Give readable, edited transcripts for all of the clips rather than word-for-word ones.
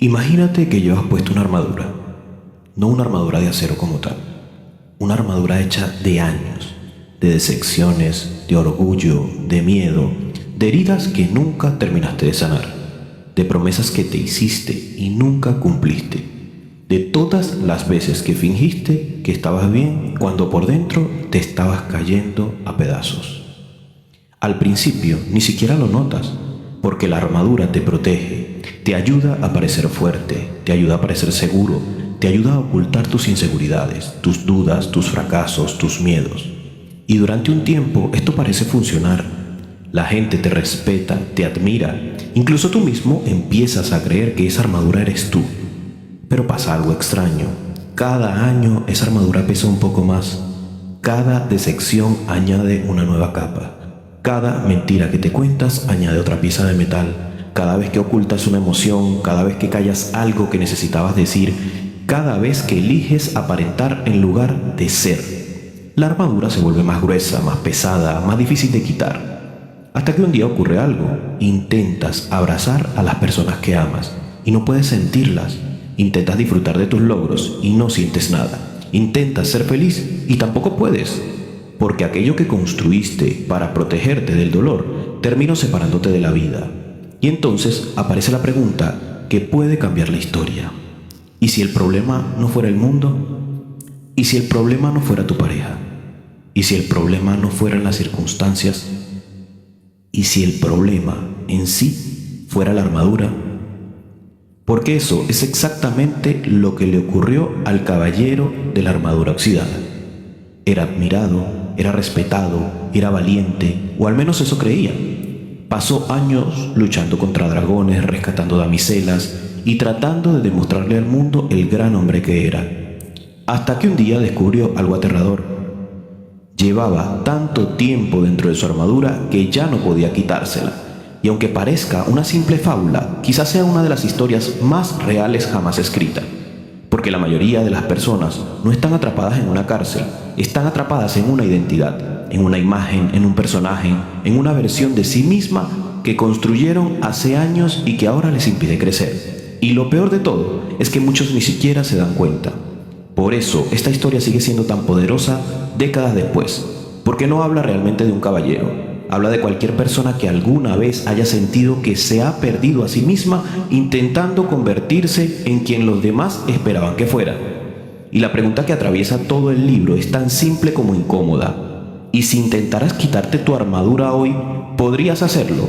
Imagínate que llevas puesto una armadura, no una armadura de acero como tal, una armadura hecha de años, de decepciones, de orgullo, de miedo, de heridas que nunca terminaste de sanar, de promesas que te hiciste y nunca cumpliste, de todas las veces que fingiste que estabas bien cuando por dentro te estabas cayendo a pedazos. Al principio ni siquiera lo notas, porque la armadura te protege, te ayuda a parecer fuerte, te ayuda a parecer seguro, te ayuda a ocultar tus inseguridades, tus dudas, tus fracasos, tus miedos. Y durante un tiempo esto parece funcionar. La gente te respeta, te admira, incluso tú mismo empiezas a creer que esa armadura eres tú. Pero pasa algo extraño. Cada año esa armadura pesa un poco más. Cada decepción añade una nueva capa. Cada mentira que te cuentas añade otra pieza de metal. Cada vez que ocultas una emoción, cada vez que callas algo que necesitabas decir, cada vez que eliges aparentar en lugar de ser, la armadura se vuelve más gruesa, más pesada, más difícil de quitar. Hasta que un día ocurre algo. Intentas abrazar a las personas que amas y no puedes sentirlas. Intentas disfrutar de tus logros y no sientes nada. Intentas ser feliz y tampoco puedes, porque aquello que construiste para protegerte del dolor terminó separándote de la vida. Y entonces aparece la pregunta que puede cambiar la historia. ¿Y si el problema no fuera el mundo? ¿Y si el problema no fuera tu pareja? ¿Y si el problema no fueran las circunstancias? ¿Y si el problema en sí fuera la armadura? Porque eso es exactamente lo que le ocurrió al caballero de la armadura oxidada. Era admirado, era respetado, era valiente, o al menos eso creía. Pasó años luchando contra dragones, rescatando damiselas y tratando de demostrarle al mundo el gran hombre que era. Hasta que un día descubrió algo aterrador. Llevaba tanto tiempo dentro de su armadura que ya no podía quitársela. Y aunque parezca una simple fábula, quizás sea una de las historias más reales jamás escritas. Porque la mayoría de las personas no están atrapadas en una cárcel, están atrapadas en una identidad, en una imagen, en un personaje, en una versión de sí misma que construyeron hace años y que ahora les impide crecer. Y lo peor de todo es que muchos ni siquiera se dan cuenta. Por eso esta historia sigue siendo tan poderosa décadas después, porque no habla realmente de un caballero. Habla de cualquier persona que alguna vez haya sentido que se ha perdido a sí misma intentando convertirse en quien los demás esperaban que fuera. Y la pregunta que atraviesa todo el libro es tan simple como incómoda. ¿Y si intentaras quitarte tu armadura hoy, podrías hacerlo?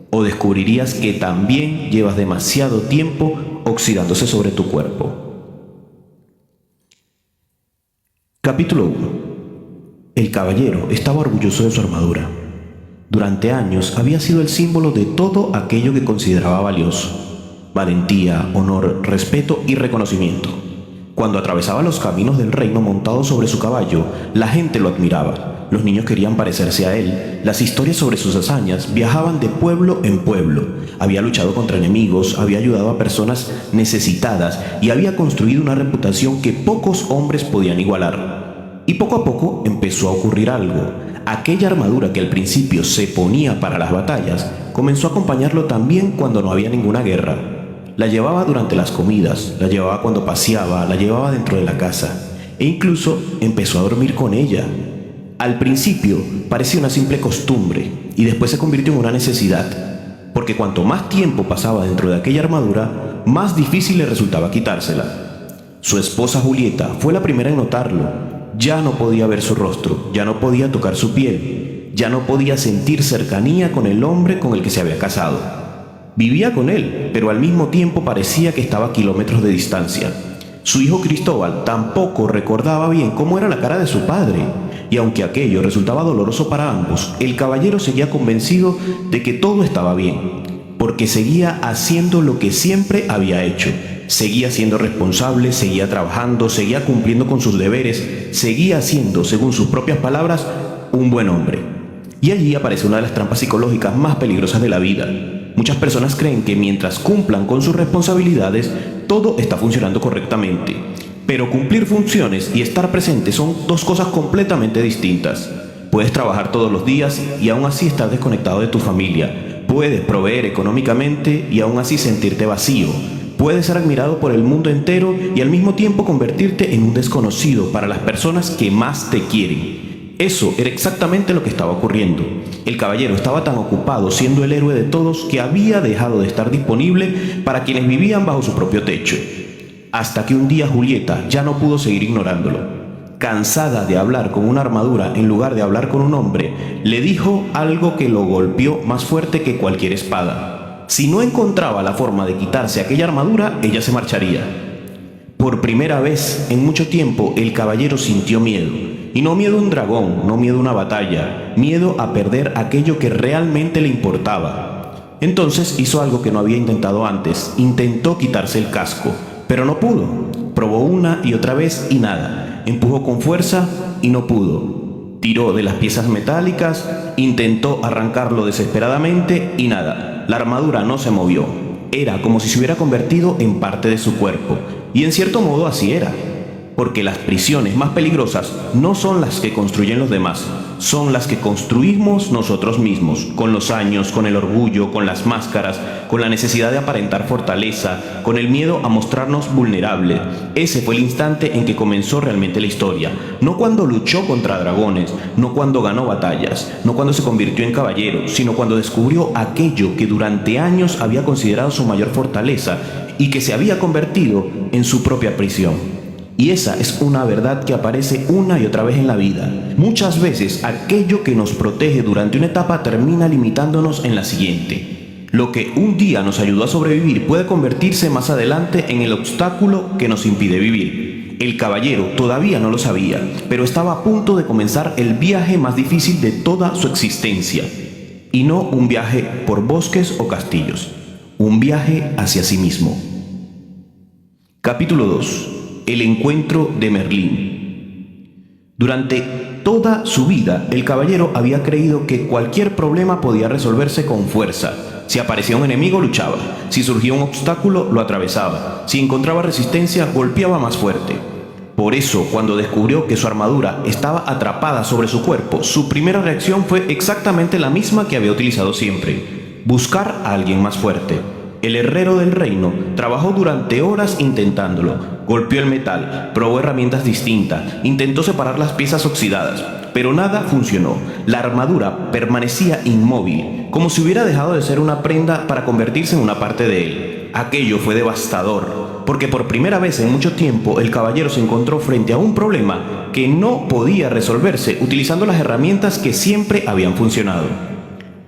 ¿O descubrirías que también llevas demasiado tiempo oxidándose sobre tu cuerpo? Capítulo 1. El caballero estaba orgulloso de su armadura. Durante años había sido el símbolo de todo aquello que consideraba valioso: valentía, honor, respeto y reconocimiento. Cuando atravesaba los caminos del reino montado sobre su caballo, la gente lo admiraba. Los niños querían parecerse a él. Las historias sobre sus hazañas viajaban de pueblo en pueblo. Había luchado contra enemigos, había ayudado a personas necesitadas y había construido una reputación que pocos hombres podían igualar. Y poco a poco empezó a ocurrir algo. Aquella armadura que al principio se ponía para las batallas comenzó a acompañarlo también cuando no había ninguna guerra. La llevaba durante las comidas, la llevaba cuando paseaba, la llevaba dentro de la casa e incluso empezó a dormir con ella. Al principio parecía una simple costumbre y después se convirtió en una necesidad, porque cuanto más tiempo pasaba dentro de aquella armadura, más difícil le resultaba quitársela. Su esposa Julieta fue la primera en notarlo. Ya no podía ver su rostro, ya no podía tocar su piel, ya no podía sentir cercanía con el hombre con el que se había casado. Vivía con él, pero al mismo tiempo parecía que estaba a kilómetros de distancia. Su hijo Cristóbal tampoco recordaba bien cómo era la cara de su padre, y aunque aquello resultaba doloroso para ambos, el caballero seguía convencido de que todo estaba bien, porque seguía haciendo lo que siempre había hecho. Seguía siendo responsable, seguía trabajando, seguía cumpliendo con sus deberes, seguía siendo, según sus propias palabras, un buen hombre. Y allí aparece una de las trampas psicológicas más peligrosas de la vida. Muchas personas creen que mientras cumplan con sus responsabilidades, todo está funcionando correctamente. Pero cumplir funciones y estar presente son dos cosas completamente distintas. Puedes trabajar todos los días y aún así estar desconectado de tu familia. Puedes proveer económicamente y aún así sentirte vacío. Puedes ser admirado por el mundo entero y al mismo tiempo convertirte en un desconocido para las personas que más te quieren. Eso era exactamente lo que estaba ocurriendo. El caballero estaba tan ocupado siendo el héroe de todos que había dejado de estar disponible para quienes vivían bajo su propio techo. Hasta que un día Julieta ya no pudo seguir ignorándolo. Cansada de hablar con una armadura en lugar de hablar con un hombre, le dijo algo que lo golpeó más fuerte que cualquier espada. Si no encontraba la forma de quitarse aquella armadura, ella se marcharía. Por primera vez en mucho tiempo, el caballero sintió miedo. Y no miedo a un dragón, no miedo a una batalla, miedo a perder aquello que realmente le importaba. Entonces hizo algo que no había intentado antes, intentó quitarse el casco, pero no pudo. Probó una y otra vez y nada. Empujó con fuerza y no pudo. Tiró de las piezas metálicas, intentó arrancarlo desesperadamente y nada. La armadura no se movió. Era como si se hubiera convertido en parte de su cuerpo. Y en cierto modo así era. Porque las prisiones más peligrosas no son las que construyen los demás, son las que construimos nosotros mismos, con los años, con el orgullo, con las máscaras, con la necesidad de aparentar fortaleza, con el miedo a mostrarnos vulnerables. Ese fue el instante en que comenzó realmente la historia, no cuando luchó contra dragones, no cuando ganó batallas, no cuando se convirtió en caballero, sino cuando descubrió aquello que durante años había considerado su mayor fortaleza y que se había convertido en su propia prisión. Y esa es una verdad que aparece una y otra vez en la vida. Muchas veces aquello que nos protege durante una etapa termina limitándonos en la siguiente. Lo que un día nos ayudó a sobrevivir puede convertirse más adelante en el obstáculo que nos impide vivir. El caballero todavía no lo sabía, pero estaba a punto de comenzar el viaje más difícil de toda su existencia. Y no un viaje por bosques o castillos, un viaje hacia sí mismo. Capítulo 2. El encuentro de Merlín. Durante toda su vida, el caballero había creído que cualquier problema podía resolverse con fuerza. Si aparecía un enemigo, luchaba. Si surgía un obstáculo, lo atravesaba. Si encontraba resistencia, golpeaba más fuerte. Por eso, cuando descubrió que su armadura estaba atrapada sobre su cuerpo, su primera reacción fue exactamente la misma que había utilizado siempre: buscar a alguien más fuerte. El herrero del reino trabajó durante horas intentándolo. Golpeó el metal, probó herramientas distintas, intentó separar las piezas oxidadas, pero nada funcionó. La armadura permanecía inmóvil, como si hubiera dejado de ser una prenda para convertirse en una parte de él. Aquello fue devastador, porque por primera vez en mucho tiempo el caballero se encontró frente a un problema que no podía resolverse utilizando las herramientas que siempre habían funcionado.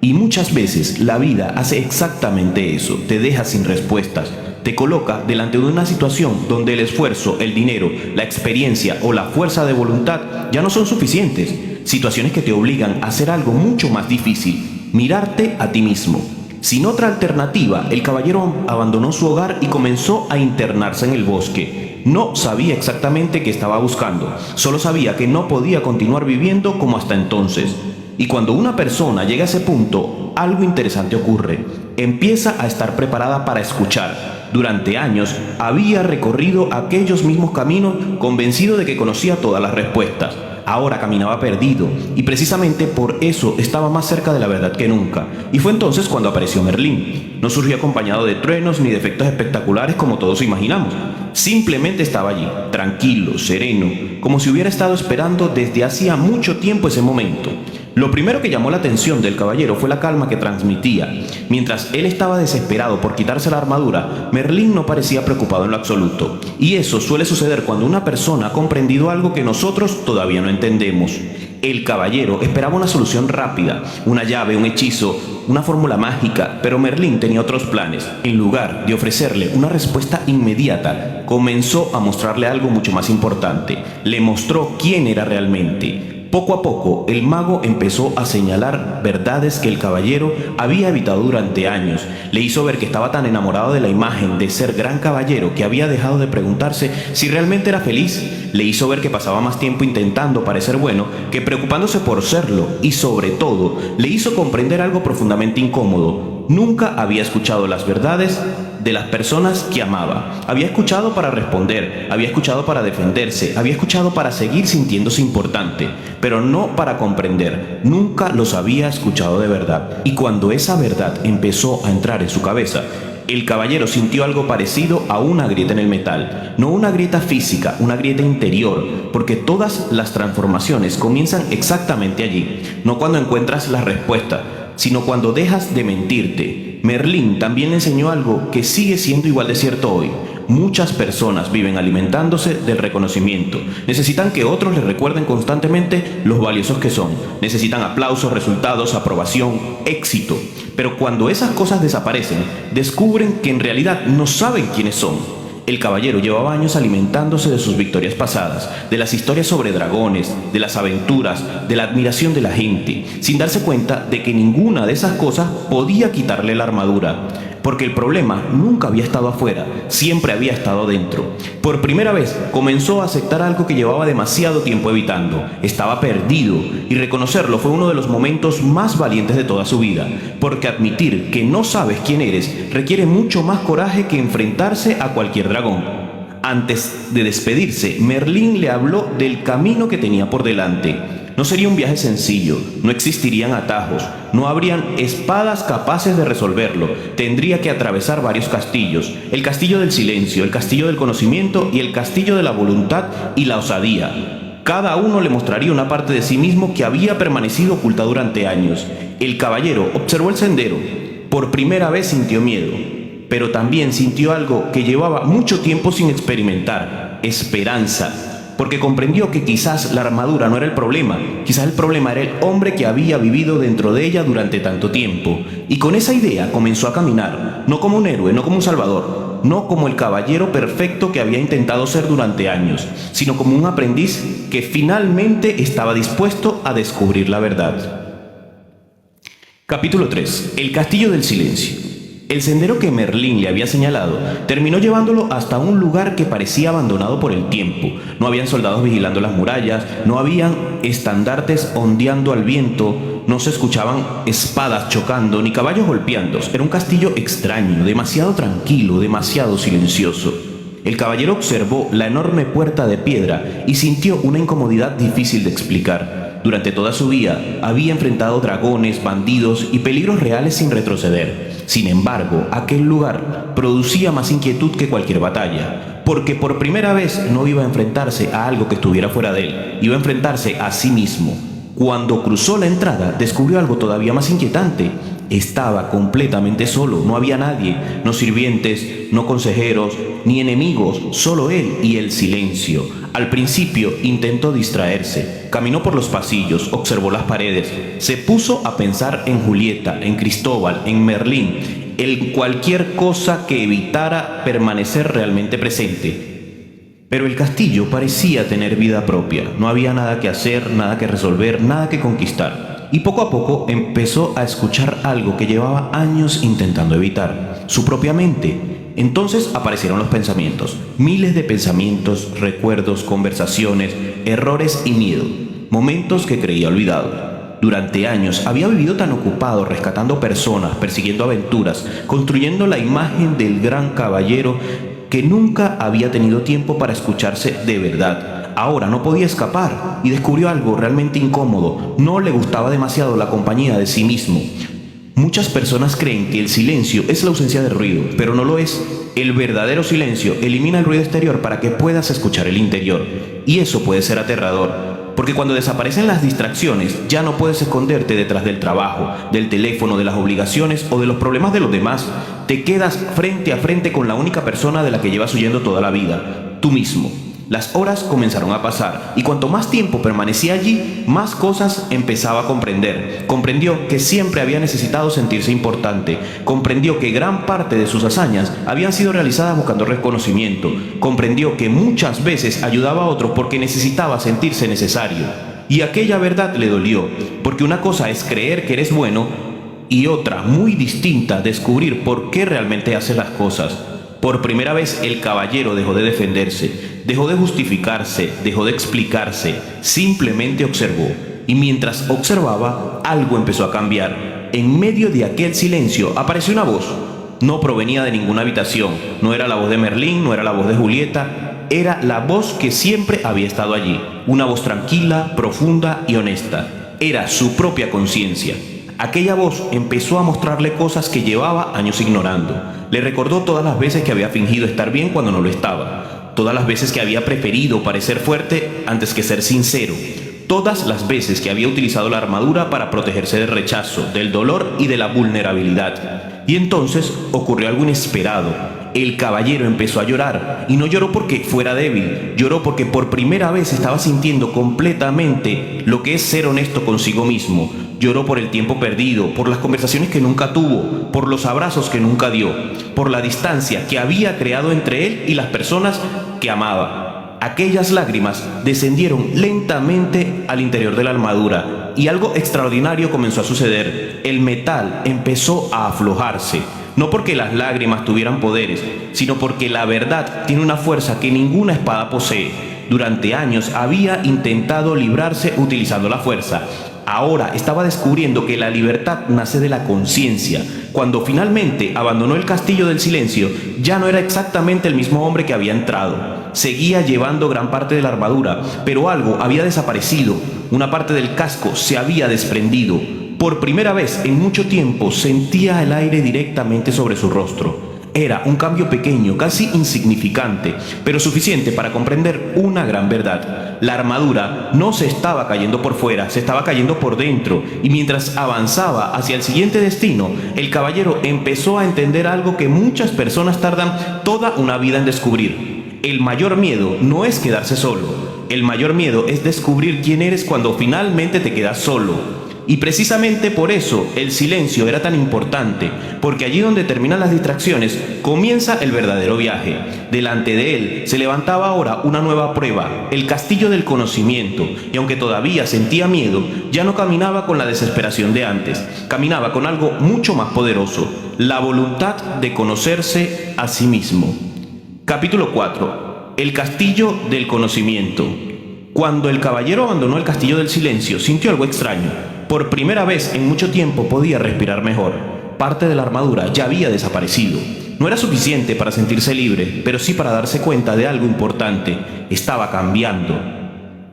Y muchas veces la vida hace exactamente eso, te deja sin respuestas, te coloca delante de una situación donde el esfuerzo, el dinero, la experiencia o la fuerza de voluntad ya no son suficientes, situaciones que te obligan a hacer algo mucho más difícil: mirarte a ti mismo. Sin otra alternativa, el caballero abandonó su hogar y comenzó a internarse en el bosque. No sabía exactamente qué estaba buscando, solo sabía que no podía continuar viviendo como hasta entonces. Y cuando una persona llega a ese punto, algo interesante ocurre. Empieza a estar preparada para escuchar. Durante años había recorrido aquellos mismos caminos convencido de que conocía todas las respuestas. Ahora caminaba perdido y precisamente por eso estaba más cerca de la verdad que nunca. Y fue entonces cuando apareció Merlín. No surgió acompañado de truenos ni de efectos espectaculares como todos imaginamos. Simplemente estaba allí, tranquilo, sereno, como si hubiera estado esperando desde hacía mucho tiempo ese momento. Lo primero que llamó la atención del caballero fue la calma que transmitía. Mientras él estaba desesperado por quitarse la armadura, Merlín no parecía preocupado en lo absoluto. Y eso suele suceder cuando una persona ha comprendido algo que nosotros todavía no entendemos. El caballero esperaba una solución rápida, una llave, un hechizo, una fórmula mágica, pero Merlín tenía otros planes. En lugar de ofrecerle una respuesta inmediata, comenzó a mostrarle algo mucho más importante. Le mostró quién era realmente. Poco a poco, el mago empezó a señalar verdades que el caballero había evitado durante años. Le hizo ver que estaba tan enamorado de la imagen de ser gran caballero que había dejado de preguntarse si realmente era feliz. Le hizo ver que pasaba más tiempo intentando parecer bueno que preocupándose por serlo. Y sobre todo, le hizo comprender algo profundamente incómodo. Nunca había escuchado las verdades de las personas que amaba. Había escuchado para responder, había escuchado para defenderse, había escuchado para seguir sintiéndose importante, pero no para comprender. Nunca los había escuchado de verdad. Y cuando esa verdad empezó a entrar en su cabeza, El caballero sintió algo parecido a una grieta en el metal. No una grieta física, una grieta interior, porque todas las transformaciones comienzan exactamente allí. No cuando encuentras la respuesta, sino cuando dejas de mentirte. Merlín también le enseñó algo que sigue siendo igual de cierto hoy. Muchas personas viven alimentándose del reconocimiento. Necesitan que otros les recuerden constantemente los valiosos que son. Necesitan aplausos, resultados, aprobación, éxito. Pero cuando esas cosas desaparecen, descubren que en realidad no saben quiénes son. El caballero llevaba años alimentándose de sus victorias pasadas, de las historias sobre dragones, de las aventuras, de la admiración de la gente, sin darse cuenta de que ninguna de esas cosas podía quitarle la armadura. Porque el problema nunca había estado afuera, siempre había estado dentro. Por primera vez comenzó a aceptar algo que llevaba demasiado tiempo evitando. Estaba perdido, y reconocerlo fue uno de los momentos más valientes de toda su vida, porque admitir que no sabes quién eres requiere mucho más coraje que enfrentarse a cualquier dragón. Antes de despedirse, Merlín le habló del camino que tenía por delante. No sería un viaje sencillo, no existirían atajos, no habrían espadas capaces de resolverlo. Tendría que atravesar varios castillos: el castillo del silencio, el castillo del conocimiento y el castillo de la voluntad y la osadía. Cada uno le mostraría una parte de sí mismo que había permanecido oculta durante años. El caballero observó el sendero. Por primera vez sintió miedo, pero también sintió algo que llevaba mucho tiempo sin experimentar: esperanza. Porque comprendió que quizás la armadura no era el problema, quizás el problema era el hombre que había vivido dentro de ella durante tanto tiempo. Y con esa idea comenzó a caminar, no como un héroe, no como un salvador, no como el caballero perfecto que había intentado ser durante años, sino como un aprendiz que finalmente estaba dispuesto a descubrir la verdad. Capítulo 3. El castillo del silencio. El sendero que Merlín le había señalado terminó llevándolo hasta un lugar que parecía abandonado por el tiempo. No habían soldados vigilando las murallas, no habían estandartes ondeando al viento, no se escuchaban espadas chocando ni caballos golpeando. Era un castillo extraño, demasiado tranquilo, demasiado silencioso. El caballero observó la enorme puerta de piedra y sintió una incomodidad difícil de explicar. Durante toda su vida había enfrentado dragones, bandidos y peligros reales sin retroceder. Sin embargo, aquel lugar producía más inquietud que cualquier batalla, porque por primera vez no iba a enfrentarse a algo que estuviera fuera de él, iba a enfrentarse a sí mismo. Cuando cruzó la entrada, descubrió algo todavía más inquietante. Estaba completamente solo, no había nadie, no sirvientes, no consejeros, ni enemigos, solo él y el silencio. Al principio intentó distraerse, caminó por los pasillos, observó las paredes, se puso a pensar en Julieta, en Cristóbal, en Merlín, en cualquier cosa que evitara permanecer realmente presente. Pero el castillo parecía tener vida propia, no había nada que hacer, nada que resolver, nada que conquistar. Y poco a poco empezó a escuchar algo que llevaba años intentando evitar: su propia mente. Entonces aparecieron los pensamientos, miles de pensamientos, recuerdos, conversaciones, errores y miedo, momentos que creía olvidado. Durante años había vivido tan ocupado rescatando personas, persiguiendo aventuras, construyendo la imagen del gran caballero, que nunca había tenido tiempo para escucharse de verdad. Ahora no podía escapar y descubrió algo realmente incómodo. No le gustaba demasiado la compañía de sí mismo. Muchas personas creen que el silencio es la ausencia de ruido, pero no lo es. El verdadero silencio elimina el ruido exterior para que puedas escuchar el interior. Y eso puede ser aterrador, porque cuando desaparecen las distracciones, ya no puedes esconderte detrás del trabajo, del teléfono, de las obligaciones o de los problemas de los demás. Te quedas frente a frente con la única persona de la que llevas huyendo toda la vida: tú mismo. Las horas comenzaron a pasar, y cuanto más tiempo permanecía allí, más cosas empezaba a comprender. Comprendió que siempre había necesitado sentirse importante. Comprendió que gran parte de sus hazañas habían sido realizadas buscando reconocimiento. Comprendió que muchas veces ayudaba a otros porque necesitaba sentirse necesario. Y aquella verdad le dolió, porque una cosa es creer que eres bueno y otra, muy distinta, descubrir por qué realmente haces las cosas. Por primera vez el caballero dejó de defenderse, dejó de justificarse, dejó de explicarse, simplemente observó. Y mientras observaba, algo empezó a cambiar. En medio de aquel silencio apareció una voz. No provenía de ninguna habitación, no era la voz de Merlín, no era la voz de Julieta, era la voz que siempre había estado allí. Una voz tranquila, profunda y honesta. Era su propia conciencia. Aquella voz empezó a mostrarle cosas que llevaba años ignorando. Le recordó todas las veces que había fingido estar bien cuando no lo estaba, todas las veces que había preferido parecer fuerte antes que ser sincero, todas las veces que había utilizado la armadura para protegerse del rechazo, del dolor y de la vulnerabilidad. Y entonces ocurrió algo inesperado. El caballero empezó a llorar, y no lloró porque fuera débil, lloró porque por primera vez estaba sintiendo completamente lo que es ser honesto consigo mismo. Lloró por el tiempo perdido, por las conversaciones que nunca tuvo, por los abrazos que nunca dio, por la distancia que había creado entre él y las personas que amaba. Aquellas lágrimas descendieron lentamente al interior de la armadura, y algo extraordinario comenzó a suceder. El metal empezó a aflojarse. No porque las lágrimas tuvieran poderes, sino porque la verdad tiene una fuerza que ninguna espada posee. Durante años había intentado librarse utilizando la fuerza. Ahora estaba descubriendo que la libertad nace de la conciencia. Cuando finalmente abandonó el castillo del silencio, ya no era exactamente el mismo hombre que había entrado. Seguía llevando gran parte de la armadura, pero algo había desaparecido. Una parte del casco se había desprendido. Por primera vez en mucho tiempo sentía el aire directamente sobre su rostro. Era un cambio pequeño, casi insignificante, pero suficiente para comprender una gran verdad. La armadura no se estaba cayendo por fuera, se estaba cayendo por dentro, y mientras avanzaba hacia el siguiente destino, el caballero empezó a entender algo que muchas personas tardan toda una vida en descubrir. El mayor miedo no es quedarse solo. El mayor miedo es descubrir quién eres cuando finalmente te quedas solo. Y precisamente por eso el silencio era tan importante, porque allí donde terminan las distracciones comienza el verdadero viaje. Delante de él se levantaba ahora una nueva prueba, el castillo del conocimiento, y aunque todavía sentía miedo, ya no caminaba con la desesperación de antes, caminaba con algo mucho más poderoso, la voluntad de conocerse a sí mismo. Capítulo 4. El castillo del conocimiento. Cuando el caballero abandonó el castillo del silencio, sintió algo extraño. Por primera vez en mucho tiempo podía respirar mejor. Parte de la armadura ya había desaparecido. No era suficiente para sentirse libre, pero sí para darse cuenta de algo importante. Estaba cambiando.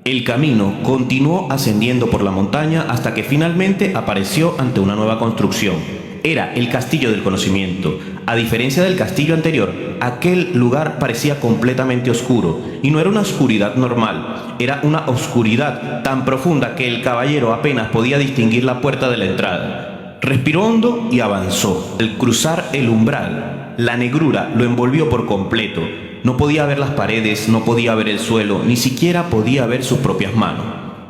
El camino continuó ascendiendo por la montaña hasta que finalmente apareció ante una nueva construcción. Era el castillo del conocimiento. A diferencia del castillo anterior, aquel lugar parecía completamente oscuro, y no era una oscuridad normal, era una oscuridad tan profunda que el caballero apenas podía distinguir la puerta de la entrada. Respiró hondo y avanzó. Al cruzar el umbral, la negrura lo envolvió por completo. No podía ver las paredes, no podía ver el suelo, ni siquiera podía ver sus propias manos.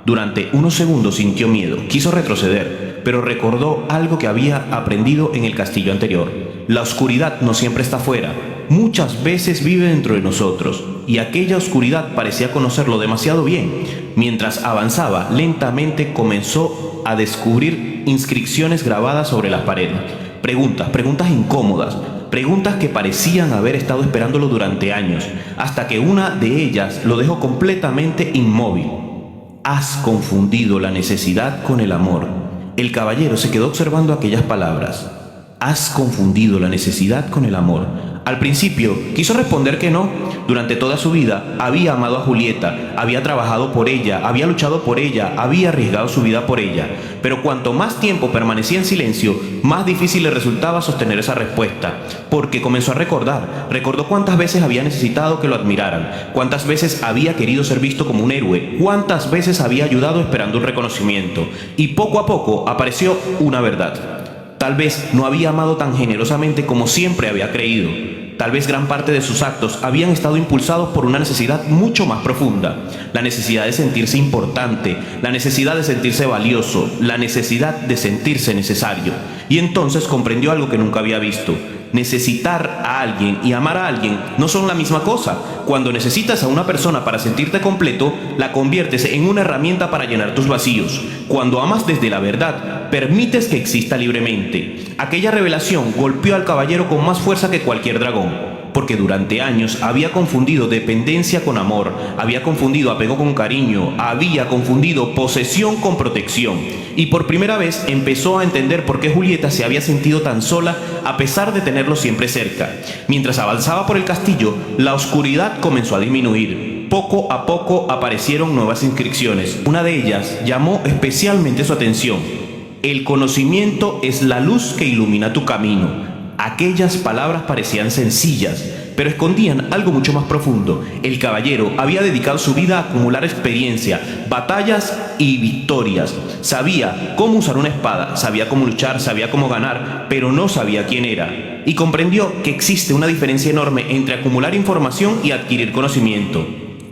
Durante unos segundos sintió miedo, quiso retroceder, pero recordó algo que había aprendido en el castillo anterior. La oscuridad no siempre está fuera, muchas veces vive dentro de nosotros, y aquella oscuridad parecía conocerlo demasiado bien. Mientras avanzaba, lentamente comenzó a descubrir inscripciones grabadas sobre las paredes. Preguntas incómodas, preguntas que parecían haber estado esperándolo durante años, hasta que una de ellas lo dejó completamente inmóvil. Has confundido la necesidad con el amor. El caballero se quedó observando aquellas palabras. Has confundido la necesidad con el amor. Al principio quiso responder que no. Durante toda su vida había amado a Julieta, había trabajado por ella, había luchado por ella, había arriesgado su vida por ella. Pero cuanto más tiempo permanecía en silencio, más difícil le resultaba sostener esa respuesta, porque comenzó a recordó cuántas veces había necesitado que lo admiraran, cuántas veces había querido ser visto como un héroe, cuántas veces había ayudado esperando un reconocimiento, y poco a poco apareció una verdad. Tal vez no había amado tan generosamente como siempre había creído. Tal vez gran parte de sus actos habían estado impulsados por una necesidad mucho más profunda. La necesidad de sentirse importante, la necesidad de sentirse valioso, la necesidad de sentirse necesario. Y entonces comprendió algo que nunca había visto. Necesitar a alguien y amar a alguien no son la misma cosa. Cuando necesitas a una persona para sentirte completo, la conviertes en una herramienta para llenar tus vacíos. Cuando amas desde la verdad, permites que exista libremente. Aquella revelación golpeó al caballero con más fuerza que cualquier dragón, porque durante años había confundido dependencia con amor, había confundido apego con cariño, había confundido posesión con protección. Y por primera vez empezó a entender por qué Julieta se había sentido tan sola a pesar de tenerlo siempre cerca. Mientras avanzaba por el castillo, la oscuridad comenzó a disminuir. Poco a poco aparecieron nuevas inscripciones. Una de ellas llamó especialmente su atención. El conocimiento es la luz que ilumina tu camino. Aquellas palabras parecían sencillas, pero escondían algo mucho más profundo. El caballero había dedicado su vida a acumular experiencia, batallas y victorias. Sabía cómo usar una espada, sabía cómo luchar, sabía cómo ganar, pero no sabía quién era. Y comprendió que existe una diferencia enorme entre acumular información y adquirir conocimiento.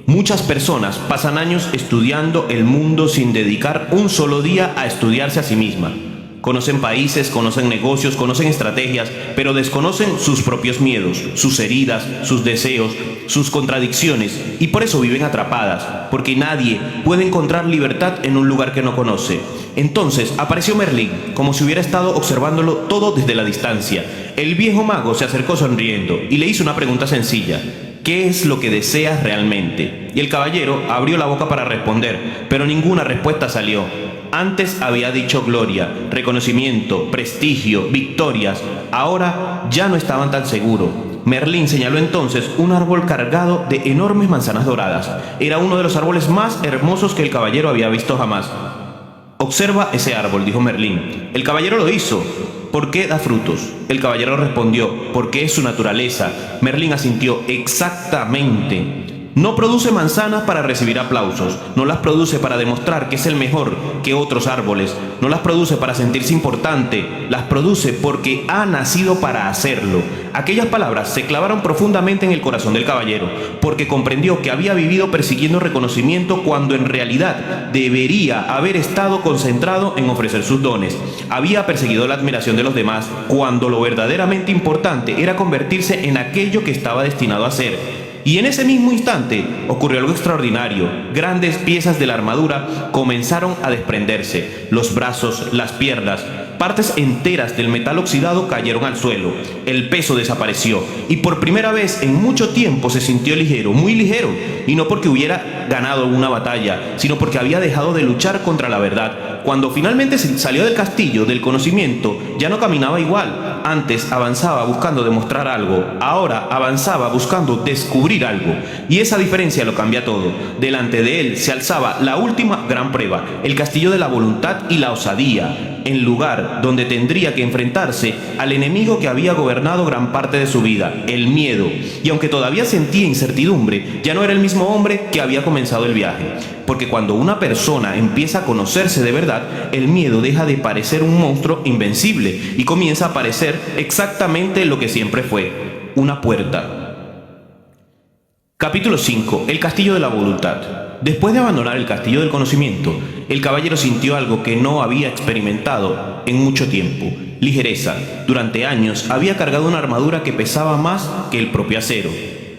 Muchas personas pasan años estudiando el mundo sin dedicar un solo día a estudiarse a sí misma. Conocen países, conocen negocios, conocen estrategias, pero desconocen sus propios miedos, sus heridas, sus deseos, sus contradicciones, y por eso viven atrapadas, porque nadie puede encontrar libertad en un lugar que no conoce. Entonces apareció Merlín, como si hubiera estado observándolo todo desde la distancia. El viejo mago se acercó sonriendo y le hizo una pregunta sencilla: ¿qué es lo que deseas realmente? Y el caballero abrió la boca para responder, pero ninguna respuesta salió. Antes había dicho gloria, reconocimiento, prestigio, victorias. Ahora ya no estaban tan seguros. Merlín señaló entonces un árbol cargado de enormes manzanas doradas. Era uno de los árboles más hermosos que el caballero había visto jamás. «Observa ese árbol», dijo Merlín. El caballero lo hizo. «¿Por qué da frutos?». El caballero respondió: «Porque es su naturaleza». Merlín asintió: «Exactamente». No produce manzanas para recibir aplausos, no las produce para demostrar que es el mejor que otros árboles, no las produce para sentirse importante, las produce porque ha nacido para hacerlo. Aquellas palabras se clavaron profundamente en el corazón del caballero, porque comprendió que había vivido persiguiendo reconocimiento cuando en realidad debería haber estado concentrado en ofrecer sus dones. Había perseguido la admiración de los demás cuando lo verdaderamente importante era convertirse en aquello que estaba destinado a ser. Y en ese mismo instante ocurrió algo extraordinario. Grandes piezas de la armadura comenzaron a desprenderse. Los brazos, las piernas, partes enteras del metal oxidado cayeron al suelo. El peso desapareció y por primera vez en mucho tiempo se sintió ligero, muy ligero. Y no porque hubiera ganado una batalla, sino porque había dejado de luchar contra la verdad. Cuando finalmente salió del castillo del conocimiento, ya no caminaba igual. Antes avanzaba buscando demostrar algo, ahora avanzaba buscando descubrir algo. Y esa diferencia lo cambia todo. Delante de él se alzaba la última gran prueba, el castillo de la voluntad y la osadía, el lugar donde tendría que enfrentarse al enemigo que había gobernado gran parte de su vida, el miedo. Y aunque todavía sentía incertidumbre, ya no era el mismo hombre que había comenzado el viaje. Porque cuando una persona empieza a conocerse de verdad, el miedo deja de parecer un monstruo invencible y comienza a parecer exactamente lo que siempre fue: una puerta. Capítulo 5. El castillo de la voluntad. Después de abandonar el castillo del conocimiento, el caballero sintió algo que no había experimentado en mucho tiempo: ligereza. Durante años había cargado una armadura que pesaba más que el propio acero.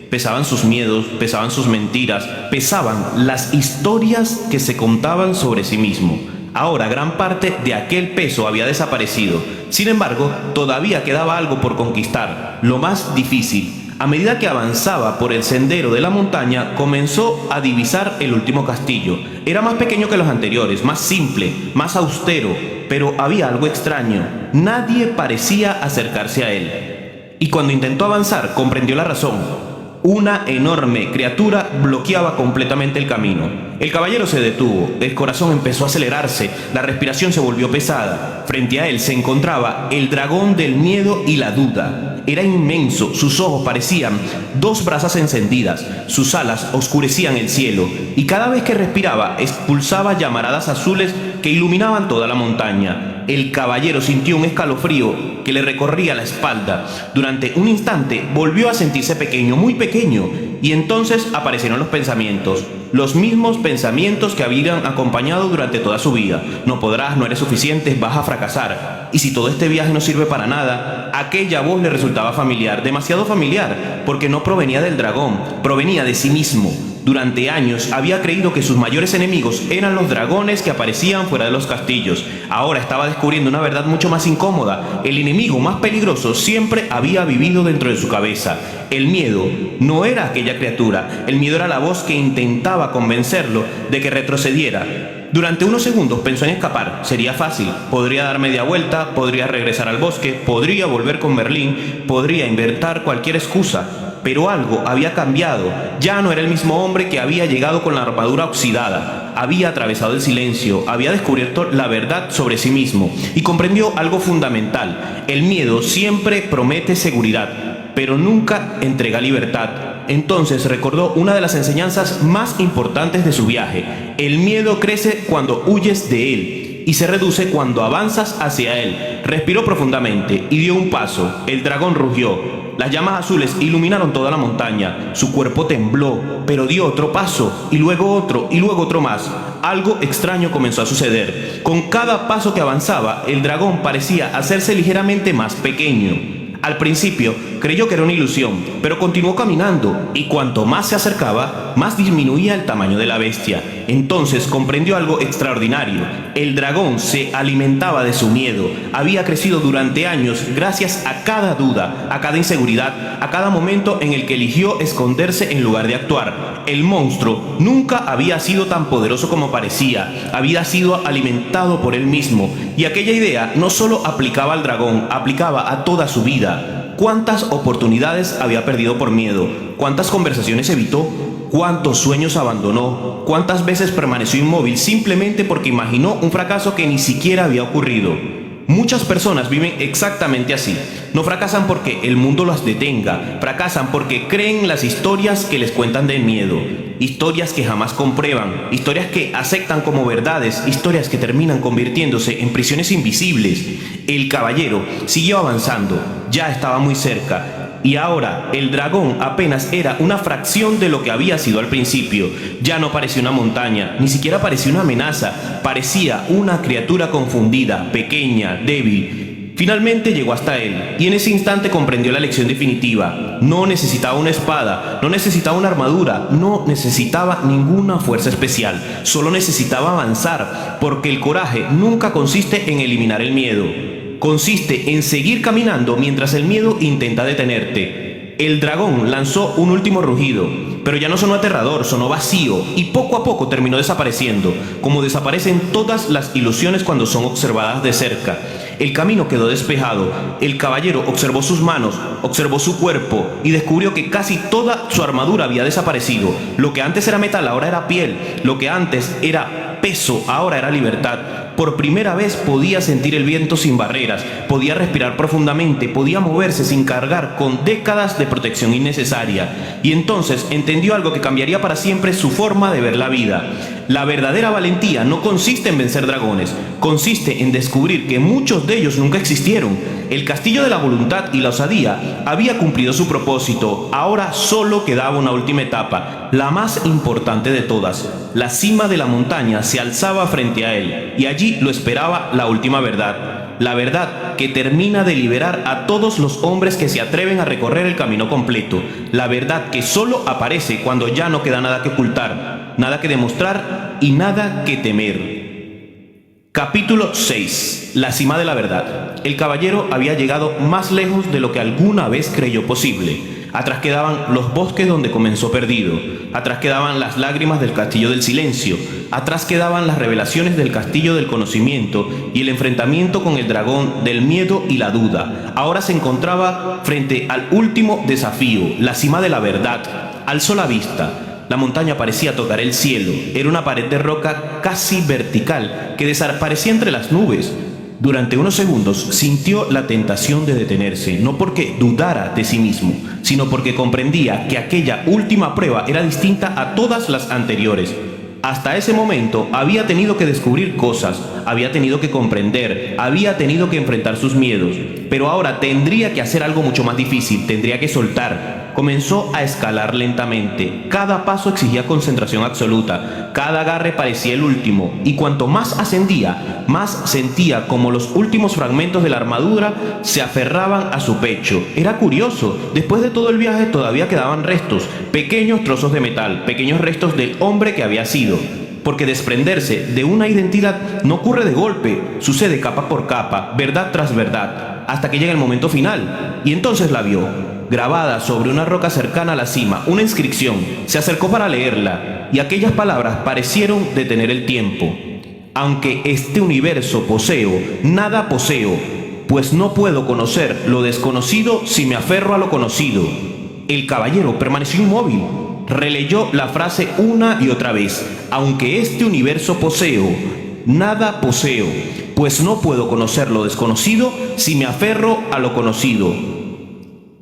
Pesaban sus miedos, pesaban sus mentiras, pesaban las historias que se contaban sobre sí mismo. Ahora gran parte de aquel peso había desaparecido. Sin embargo, todavía quedaba algo por conquistar, lo más difícil. A medida que avanzaba por el sendero de la montaña, comenzó a divisar el último castillo. Era más pequeño que los anteriores, más simple, más austero, pero había algo extraño. Nadie parecía acercarse a él. Y cuando intentó avanzar, comprendió la razón. Una enorme criatura bloqueaba completamente el camino. El caballero se detuvo, el corazón empezó a acelerarse, la respiración se volvió pesada. Frente a él se encontraba el dragón del miedo y la duda. Era inmenso, sus ojos parecían dos brasas encendidas, sus alas oscurecían el cielo, y cada vez que respiraba expulsaba llamaradas azules que iluminaban toda la montaña. El caballero sintió un escalofrío que le recorría la espalda. Durante un instante volvió a sentirse pequeño, muy pequeño, y entonces aparecieron los pensamientos. Los mismos pensamientos que habían acompañado durante toda su vida. No podrás, no eres suficiente, vas a fracasar. Y si todo este viaje no sirve para nada, aquella voz le resultaba familiar, demasiado familiar, porque no provenía del dragón, provenía de sí mismo. Durante años había creído que sus mayores enemigos eran los dragones que aparecían fuera de los castillos. Ahora estaba descubriendo una verdad mucho más incómoda. El enemigo más peligroso siempre había vivido dentro de su cabeza. El miedo no era aquella criatura, el miedo era la voz que intentaba convencerlo de que retrocediera. Durante unos segundos pensó en escapar. Sería fácil, podría dar media vuelta, podría regresar al bosque, podría volver con Merlín, podría inventar cualquier excusa. Pero algo había cambiado. Ya no era el mismo hombre que había llegado con la armadura oxidada. había atravesado el silencio, había descubierto la verdad sobre sí mismo y comprendió algo fundamental. El miedo siempre promete seguridad, pero nunca entrega libertad. Entonces recordó una de las enseñanzas más importantes de su viaje: el miedo crece cuando huyes de él y se reduce cuando avanzas hacia él. Respiró profundamente y dio un paso. El dragón rugió. Las llamas azules iluminaron toda la montaña. Su cuerpo tembló, pero dio otro paso, y luego otro más. Algo extraño comenzó a suceder. Con cada paso que avanzaba, el dragón parecía hacerse ligeramente más pequeño. Al principio creyó que era una ilusión, pero continuó caminando, y cuanto más se acercaba, más disminuía el tamaño de la bestia. Entonces comprendió algo extraordinario. El dragón se alimentaba de su miedo. Había crecido durante años gracias a cada duda, a cada inseguridad, a cada momento en el que eligió esconderse en lugar de actuar. El monstruo nunca había sido tan poderoso como parecía. Había sido alimentado por él mismo, y aquella idea no solo aplicaba al dragón, aplicaba a toda su vida. ¿Cuántas oportunidades había perdido por miedo? ¿Cuántas conversaciones evitó? ¿Cuántos sueños abandonó? ¿Cuántas veces permaneció inmóvil simplemente porque imaginó un fracaso que ni siquiera había ocurrido? Muchas personas viven exactamente así. No fracasan porque el mundo las detenga, fracasan porque creen las historias que les cuentan del miedo. Historias que jamás comprueban, historias que aceptan como verdades, historias que terminan convirtiéndose en prisiones invisibles. El caballero siguió avanzando, ya estaba muy cerca. Y ahora el dragón apenas era una fracción de lo que había sido al principio. Ya no parecía una montaña, ni siquiera parecía una amenaza. Parecía una criatura confundida, pequeña, débil. Finalmente llegó hasta él, y en ese instante comprendió la lección definitiva. No necesitaba una espada, no necesitaba una armadura, no necesitaba ninguna fuerza especial. Solo necesitaba avanzar, porque el coraje nunca consiste en eliminar el miedo. Consiste en seguir caminando mientras el miedo intenta detenerte. El dragón lanzó un último rugido, pero ya no sonó aterrador, sonó vacío, y poco a poco terminó desapareciendo, como desaparecen todas las ilusiones cuando son observadas de cerca. El camino quedó despejado. El caballero observó sus manos, observó su cuerpo y descubrió que casi toda su armadura había desaparecido. Lo que antes era metal ahora era piel, lo que antes era peso ahora era libertad. Por primera vez podía sentir el viento sin barreras, podía respirar profundamente, podía moverse sin cargar con décadas de protección innecesaria. Y entonces entendió algo que cambiaría para siempre su forma de ver la vida. La verdadera valentía no consiste en vencer dragones, consiste en descubrir que muchos de ellos nunca existieron. El castillo de la voluntad y la osadía había cumplido su propósito. Ahora solo quedaba una última etapa, la más importante de todas. La cima de la montaña se alzaba frente a él, y allí lo esperaba la última verdad. La verdad que termina de liberar a todos los hombres que se atreven a recorrer el camino completo. La verdad que solo aparece cuando ya no queda nada que ocultar, nada que demostrar y nada que temer. Capítulo 6. La cima de la verdad. El caballero había llegado más lejos de lo que alguna vez creyó posible. Atrás quedaban los bosques donde comenzó perdido. Atrás quedaban las lágrimas del castillo del silencio. Atrás quedaban las revelaciones del castillo del conocimiento y el enfrentamiento con el dragón del miedo y la duda. Ahora se encontraba frente al último desafío, la cima de la verdad. Alzó la vista. La montaña parecía tocar el cielo. Era una pared de roca casi vertical que desaparecía entre las nubes. Durante unos segundos sintió la tentación de detenerse, no porque dudara de sí mismo, sino porque comprendía que aquella última prueba era distinta a todas las anteriores. Hasta ese momento había tenido que descubrir cosas, había tenido que comprender, había tenido que enfrentar sus miedos, pero ahora tendría que hacer algo mucho más difícil, tendría que soltar. Comenzó a escalar lentamente. Cada paso exigía concentración absoluta. Cada agarre parecía el último. Y cuanto más ascendía, más sentía como los últimos fragmentos de la armadura se aferraban a su pecho. Era curioso. Después de todo el viaje todavía quedaban restos. Pequeños trozos de metal. Pequeños restos del hombre que había sido. Porque desprenderse de una identidad no ocurre de golpe. Sucede capa por capa, verdad tras verdad, hasta que llega el momento final. Y entonces la vio. Grabada sobre una roca cercana a la cima, una inscripción. Se acercó para leerla, y aquellas palabras parecieron detener el tiempo. Aunque este universo poseo, nada poseo, pues no puedo conocer lo desconocido si me aferro a lo conocido. El caballero permaneció inmóvil. Releyó la frase una y otra vez. Aunque este universo poseo, nada poseo, pues no puedo conocer lo desconocido si me aferro a lo conocido.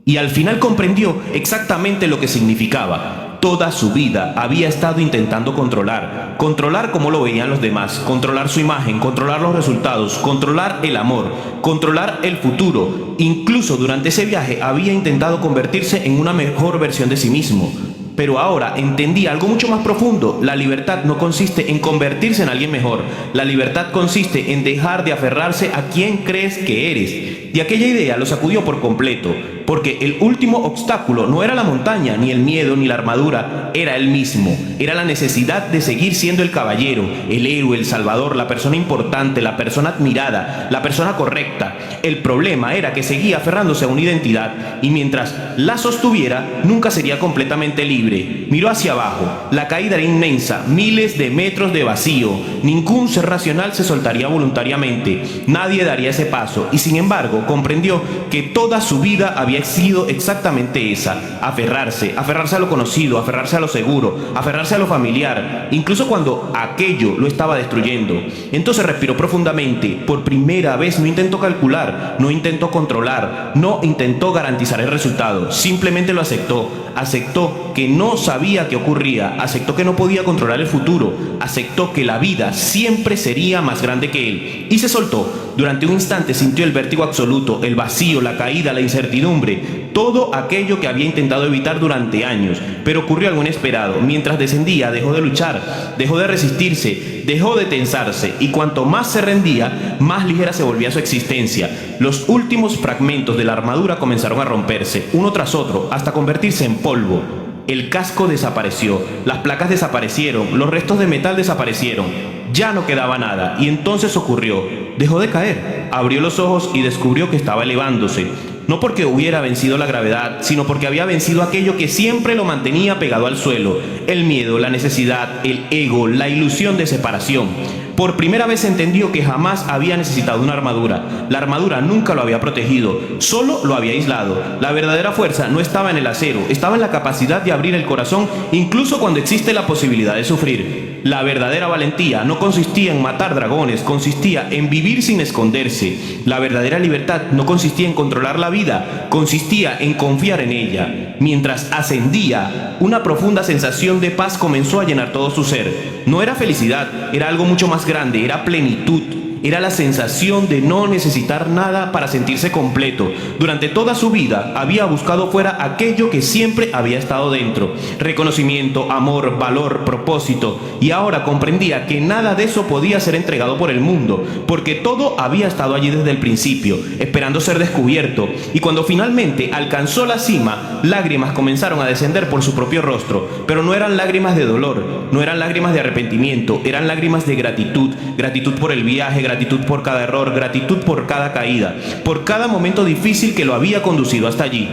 Y al final comprendió exactamente lo que significaba. Toda su vida había estado intentando controlar cómo lo veían los demás, controlar su imagen, controlar los resultados, controlar el amor, controlar el futuro. Incluso durante ese viaje había intentado convertirse en una mejor versión de sí mismo. Pero ahora entendía algo mucho más profundo. La libertad no consiste en convertirse en alguien mejor. La libertad consiste en dejar de aferrarse a quien crees que eres. Y aquella idea lo sacudió por completo, porque el último obstáculo no era la montaña, ni el miedo, ni la armadura, era él mismo. Era la necesidad de seguir siendo el caballero, el héroe, el salvador, la persona importante, la persona admirada, la persona correcta. El problema era que seguía aferrándose a una identidad, y mientras la sostuviera, nunca sería completamente libre. Miró hacia abajo. La caída era inmensa, miles de metros de vacío. Ningún ser racional se soltaría voluntariamente. Nadie daría ese paso, y sin embargo, comprendió que toda su vida había sido exactamente esa: aferrarse a lo conocido, aferrarse a lo seguro, aferrarse a lo familiar, incluso cuando aquello lo estaba destruyendo. Entonces respiró profundamente. Por primera vez no intentó calcular, no intentó controlar, no intentó garantizar el resultado, simplemente lo aceptó. Aceptó que no sabía qué ocurría, aceptó que no podía controlar el futuro, aceptó que la vida siempre sería más grande que él, y se soltó. Durante un instante sintió el vértigo absoluto, el vacío, la caída, la incertidumbre, todo aquello que había intentado evitar durante años. Pero ocurrió algo inesperado. Mientras descendía, dejó de luchar, dejó de resistirse, dejó de tensarse, y cuanto más se rendía, más ligera se volvía su existencia. Los últimos fragmentos de la armadura comenzaron a romperse, uno tras otro, hasta convertirse en polvo. El casco desapareció, las placas desaparecieron, los restos de metal desaparecieron. Ya no quedaba nada, y entonces ocurrió. Dejó de caer, abrió los ojos y descubrió que estaba elevándose. No porque hubiera vencido la gravedad, sino porque había vencido aquello que siempre lo mantenía pegado al suelo: el miedo, la necesidad, el ego, la ilusión de separación. Por primera vez entendió que jamás había necesitado una armadura. La armadura nunca lo había protegido, solo lo había aislado. La verdadera fuerza no estaba en el acero, estaba en la capacidad de abrir el corazón incluso cuando existe la posibilidad de sufrir. La verdadera valentía no consistía en matar dragones, consistía en vivir sin esconderse. La verdadera libertad no consistía en controlar la vida, consistía en confiar en ella. Mientras ascendía, una profunda sensación de paz comenzó a llenar todo su ser. No era felicidad, era algo mucho más grande, era plenitud. Era la sensación de no necesitar nada para sentirse completo. Durante toda su vida había buscado fuera aquello que siempre había estado dentro: reconocimiento, amor, valor, propósito. Y ahora comprendía que nada de eso podía ser entregado por el mundo, porque todo había estado allí desde el principio, esperando ser descubierto. Y cuando finalmente alcanzó la cima, lágrimas comenzaron a descender por su propio rostro. Pero no eran lágrimas de dolor, no eran lágrimas de arrepentimiento, eran lágrimas de gratitud. Gratitud por el viaje, gratitud por cada error, gratitud por cada caída, por cada momento difícil que lo había conducido hasta allí.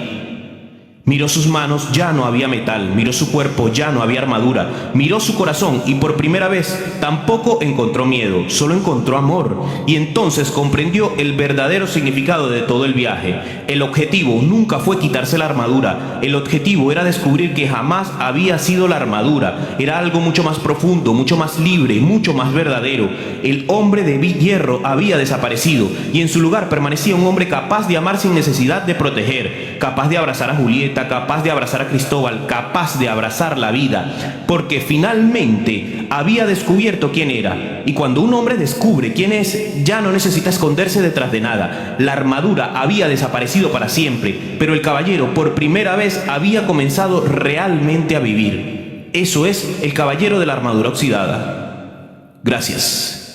Miró sus manos, ya no había metal. Miró su cuerpo, ya no había armadura. Miró su corazón y por primera vez tampoco encontró miedo, solo encontró amor. Y entonces comprendió el verdadero significado de todo el viaje. El objetivo nunca fue quitarse la armadura. El objetivo era descubrir que jamás había sido la armadura. Era algo mucho más profundo, mucho más libre, mucho más verdadero. El hombre de hierro había desaparecido y en su lugar permanecía un hombre capaz de amar sin necesidad de proteger, capaz de abrazar a Julieta, capaz de abrazar a Cristóbal, capaz de abrazar la vida, porque finalmente había descubierto quién era. Y cuando un hombre descubre quién es, ya no necesita esconderse detrás de nada. La armadura había desaparecido para siempre, pero el caballero por primera vez había comenzado realmente a vivir. Eso es el caballero de la armadura oxidada. Gracias.